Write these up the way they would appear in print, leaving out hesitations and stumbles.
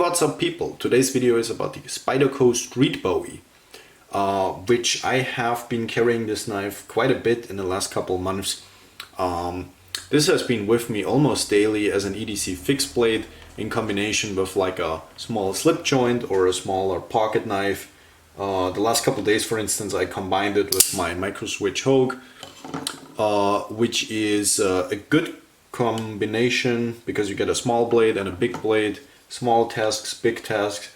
what's up people? Today's video is about the Spyderco Street Bowie, which I have been carrying this knife quite a bit in the last couple months. This has been with me almost daily as an EDC fixed blade in combination with like a small slip joint or a smaller pocket knife. The last couple days, for instance, I combined it with my micro switch Hogue, which is a good combination because you get a small blade and a big blade, small tasks, big tasks.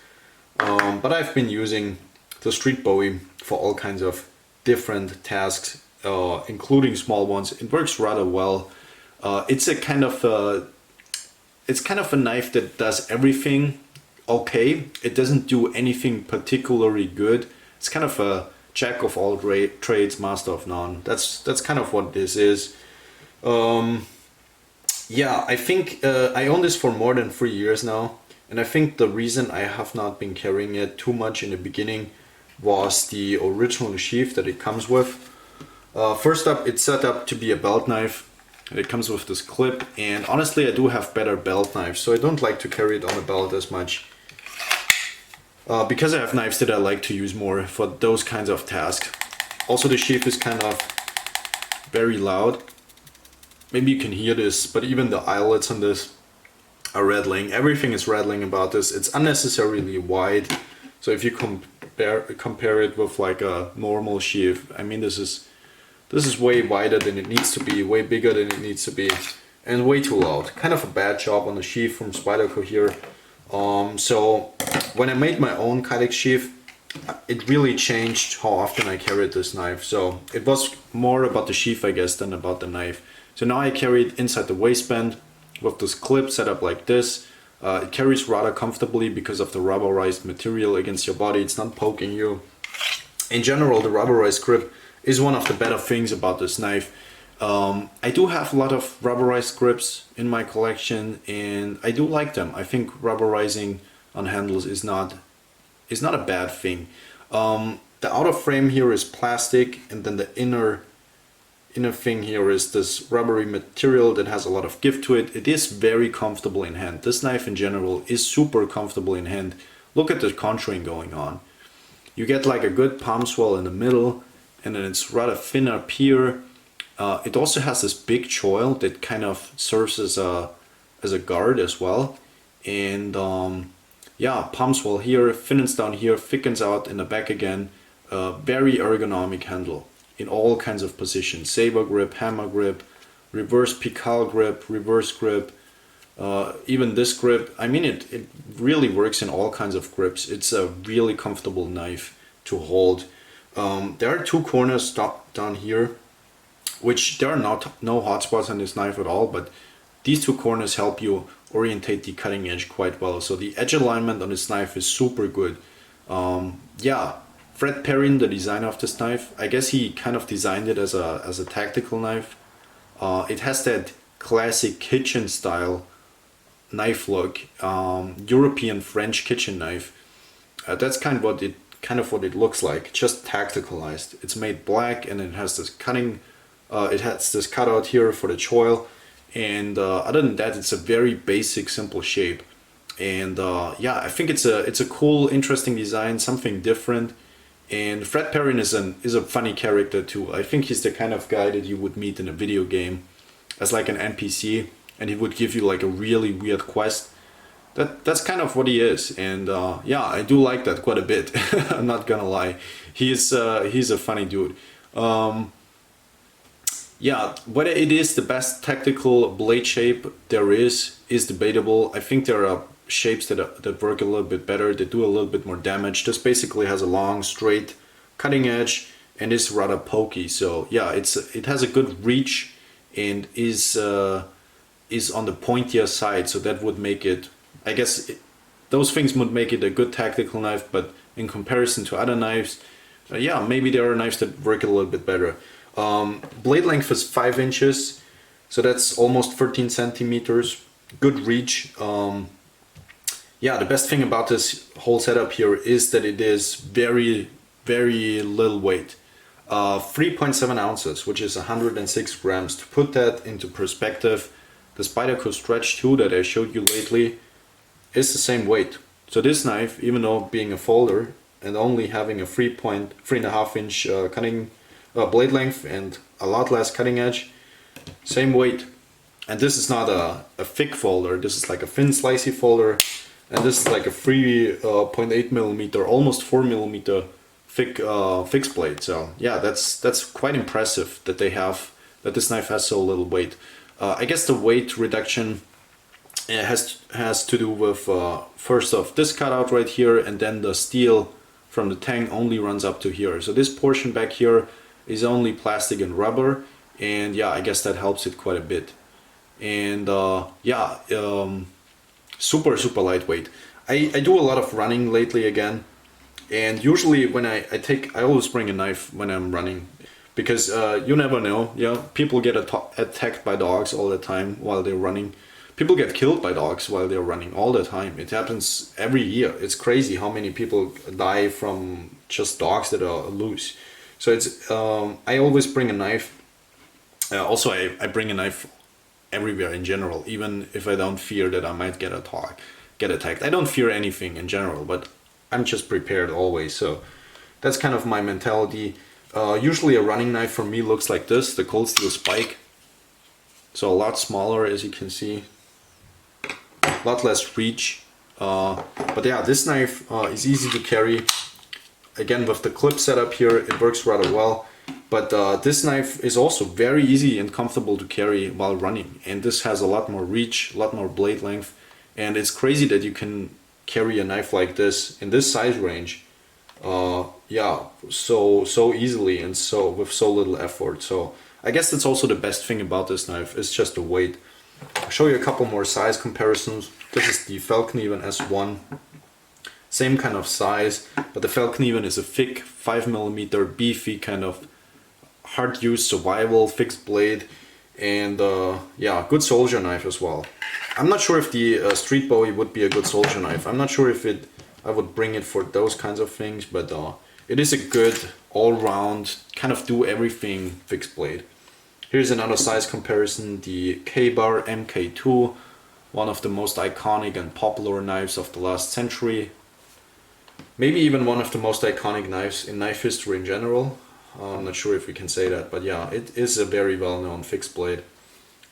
But I've been using the Street Bowie for all kinds of different tasks, including small ones. It works rather well. It's kind of a knife that does everything okay. It doesn't do anything particularly good. It's kind of a jack of all trades, master of none. That's kind of what this is. Yeah, I think I own this for more than 3 years now, and I think the reason I have not been carrying it too much in the beginning was the original sheath that it comes with. First up, it's set up to be a belt knife. It comes with this clip, and honestly I do have better belt knives, so I don't like to carry it on a belt as much. Because I have knives that I like to use more for those kinds of tasks. Also, the sheath is kind of very loud. Maybe you can hear this, but even the eyelets on this are rattling. Everything is rattling about this. It's unnecessarily wide. So if you compare it with like a normal sheath, I mean this is way wider than it needs to be, way bigger than it needs to be, and way too loud. Kind of a bad job on the sheath from Spyderco here. So when I made my own Kydex sheath, it really changed how often I carried this knife. So it was more about the sheath, I guess, than about the knife. So now I carry it inside the waistband with this clip set up like this. It carries rather comfortably because of the rubberized material against your body. It's not poking you. In general, the rubberized grip is one of the better things about this knife. I do have a lot of rubberized grips in my collection, and I do like them. I think rubberizing on handles is not a bad thing. The outer frame here is plastic, and then the inner thing here is this rubbery material that has a lot of give to it. It is very comfortable in hand. This knife in general is super comfortable in hand. Look at the contouring going on. You get like a good palm swell in the middle, and then it's rather thin up here. It also has this big choil that kind of serves as a guard as well. And yeah, palm swell here, thinnens down here, thickens out in the back again. Very ergonomic handle in all kinds of positions. Saber grip, hammer grip, reverse pical grip, reverse grip, even this grip. I mean, it really works in all kinds of grips. It's a really comfortable knife to hold. There are two corners down here, which there are no hotspots on this knife at all, but these two corners help you orientate the cutting edge quite well. So the edge alignment on this knife is super good. Yeah, Fred Perrin, the designer of this knife, I guess he kind of designed it as a tactical knife. It has that classic kitchen style knife look, European French kitchen knife. That's kind of what it looks like, just tacticalized. It's made black, and it has this cutting. It has this cutout here for the choil, and other than that, it's a very basic, simple shape. And yeah, I think it's a cool, interesting design, something different. And Fred Perrin is a funny character too. I think he's the kind of guy that you would meet in a video game as like an NPC, and he would give you like a really weird quest. That's kind of what he is, and yeah, I do like that quite a bit. I'm not gonna lie, he's a funny dude. Yeah, whether it is the best tactical blade shape there is debatable. I think there are shapes that work a little bit better, that do a little bit more damage. This basically has a long, straight cutting edge and is rather pokey. So yeah, it has a good reach and is on the pointier side. So that would make it, I guess, those things would make it a good tactical knife. But in comparison to other knives, yeah, maybe there are knives that work a little bit better. Blade length is 5 inches, so that's almost 13 centimeters. Good reach. Yeah, the best thing about this whole setup here is that it is very, very little weight. 3.7 ounces, which is 106 grams. To put that into perspective, the Spyderco Stretch 2 that I showed you lately is the same weight. So this knife, even though being a folder and only having a 3.5 inch cutting blade length and a lot less cutting edge, same weight. And this is not a thick folder, this is like a thin slicey folder, and this is like a 3.8 millimeter, almost 4 millimeter thick fixed blade. So yeah, that's quite impressive that that this knife has so little weight. I guess the weight reduction has to do with first off this cutout right here, and then the steel from the tang only runs up to here. So this portion back here is only plastic and rubber, and yeah, I guess that helps it quite a bit. And yeah, super lightweight. I do a lot of running lately again, and usually when I always bring a knife when I'm running, because you never know. Yeah, people get attacked by dogs all the time while they're running. People get killed by dogs while they're running all the time. It happens every year. It's crazy how many people die from just dogs that are loose. So it's I always bring a knife. Also, I bring a knife everywhere in general, even if I don't fear that I might get attacked. I don't fear anything in general, but I'm just prepared always. So that's kind of my mentality. Usually a running knife for me looks like this, the cold steel spike. So a lot smaller, as you can see, a lot less reach. But yeah, this knife is easy to carry. Again, with the clip setup here, it works rather well. But this knife is also very easy and comfortable to carry while running. And this has a lot more reach, a lot more blade length. And it's crazy that you can carry a knife like this in this size range. Yeah, so easily and with so little effort. So I guess that's also the best thing about this knife, is just the weight. I'll show you a couple more size comparisons. This is the Feldknieven S1. Same kind of size, but the Feldknieven is a thick 5mm beefy kind of hard use survival fixed blade, and yeah, good soldier knife as well. I'm not sure if the Street Bowie would be a good soldier knife. I'm not sure if I would bring it for those kinds of things, but it is a good all-round kind of do everything fixed blade. Here's another size comparison, the K-Bar MK2, one of the most iconic and popular knives of the last century. Maybe even one of the most iconic knives in knife history in general. I'm not sure if we can say that, but yeah, it is a very well-known fixed blade,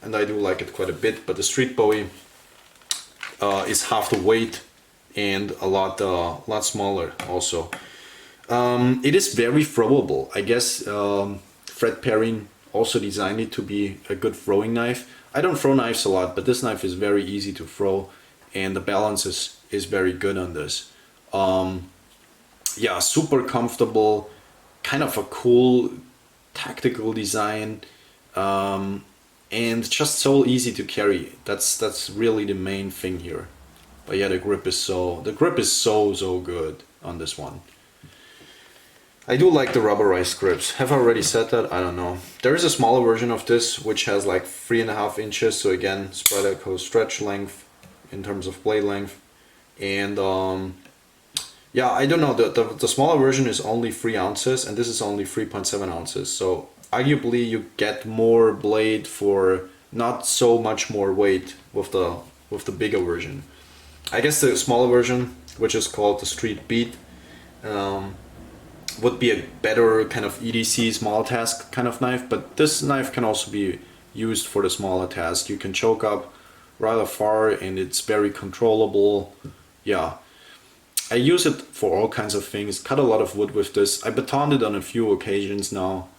and I do like it quite a bit. But the Street Bowie is half the weight and a lot smaller also. It is very throwable. I guess Fred Perrin also designed it to be a good throwing knife. I don't throw knives a lot, but this knife is very easy to throw, and the balance is very good on this. Yeah, super comfortable, kind of a cool tactical design, and just so easy to carry. That's really the main thing here. But yeah, the grip is so good on this one. I do like the rubberized grips. Have I already said that? I don't know. There is a smaller version of this which has like 3.5 inches. So again, Spyderco stretch length in terms of blade length, and yeah, I don't know. The smaller version is only 3 ounces, and this is only 3.7 ounces. So arguably you get more blade for not so much more weight with the bigger version. I guess the smaller version, which is called the Street Beat, would be a better kind of EDC small task kind of knife, but this knife can also be used for the smaller task. You can choke up rather far, and it's very controllable. Yeah, I use it for all kinds of things. Cut a lot of wood with this. I batoned it on a few occasions now.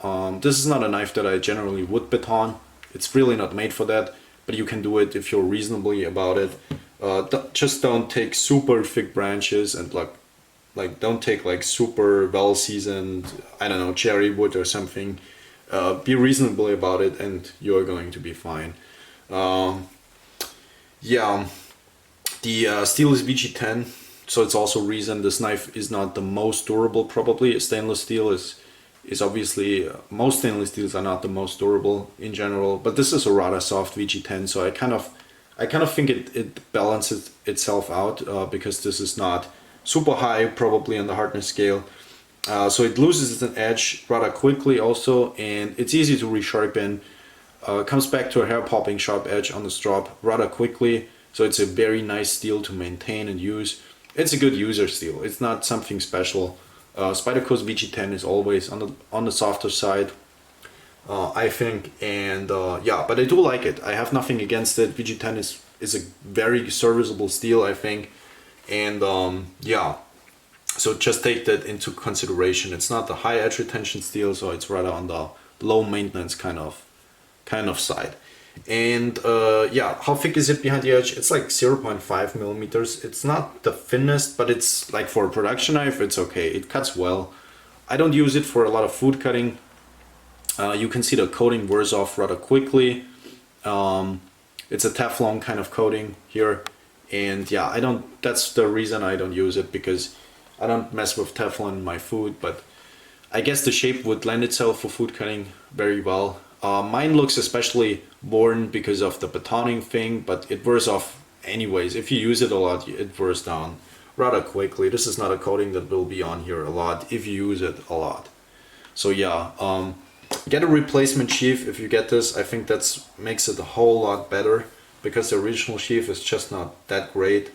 This is not a knife that I generally would baton. It's really not made for that, but you can do it if you're reasonably about it. Just don't take super thick branches, and like don't take like super well seasoned, I don't know, cherry wood or something. Be reasonable about it, and you're going to be fine. Yeah, the steel is VG10, so it's also reason this knife is not the most durable. Probably stainless steel is obviously, most stainless steels are not the most durable in general, but this is a rather soft VG10, so I kind of think it balances itself out, because this is not super high probably on the hardness scale, so it loses its edge rather quickly also, and it's easy to resharpen. Comes back to a hair popping sharp edge on the strop rather quickly, so it's a very nice steel to maintain and use. it's a good user steel. It's not something special. Spyderco's VG10 is always on the softer side, I think, and yeah, but I do like it. I have nothing against it. VG10 is a very serviceable steel, I think, and yeah. So just take that into consideration. It's not the high edge retention steel, so it's rather on the low maintenance kind of side. And yeah, how thick is it behind the edge? It's like 0.5 millimeters. It's not the thinnest, but it's like for a production knife, it's okay. It cuts well. I don't use it for a lot of food cutting. You can see the coating wears off rather quickly. It's a Teflon kind of coating here. And yeah, that's the reason I don't use it, because I don't mess with Teflon in my food, but I guess the shape would lend itself for food cutting very well. Mine looks especially worn because of the batoning thing, but it wears off anyways. If you use it a lot, it wears down rather quickly. This is not a coating that will be on here a lot if you use it a lot. So yeah, get a replacement sheath if you get this. I think that makes it a whole lot better, because the original sheath is just not that great.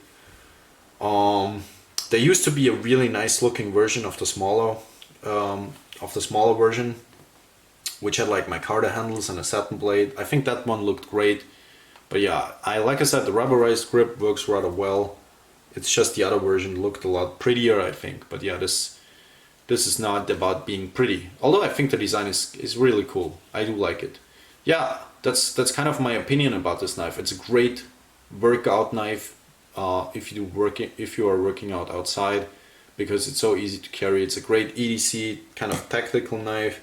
There used to be a really nice looking version of the smaller version, which had like micarta handles and a satin blade. I think that one looked great, but yeah, like I said, the rubberized grip works rather well. It's just the other version looked a lot prettier, I think. But yeah, this is not about being pretty. Although I think the design is really cool. I do like it. Yeah, that's kind of my opinion about this knife. It's a great workout knife. If you are working out outside, because it's so easy to carry. It's a great EDC kind of tactical knife.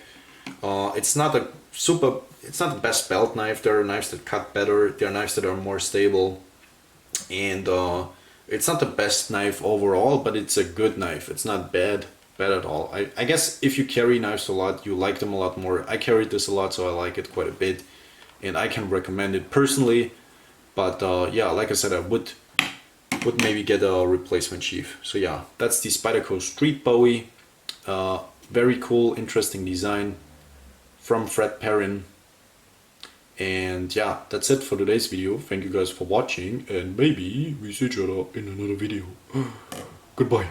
It's not the best belt knife. There are knives that cut better. There are knives that are more stable, and it's not the best knife overall, but it's a good knife. It's not bad at all. I guess if you carry knives a lot, you like them a lot more. I carried this a lot, so I like it quite a bit, and I can recommend it personally. But yeah, like I said, I would maybe get a replacement sheath. So yeah, that's the Spyderco Street Bowie. Very cool, interesting design from Fred Perrin. And yeah, that's it for today's video. Thank you guys for watching, and maybe we see each other in another video. Goodbye.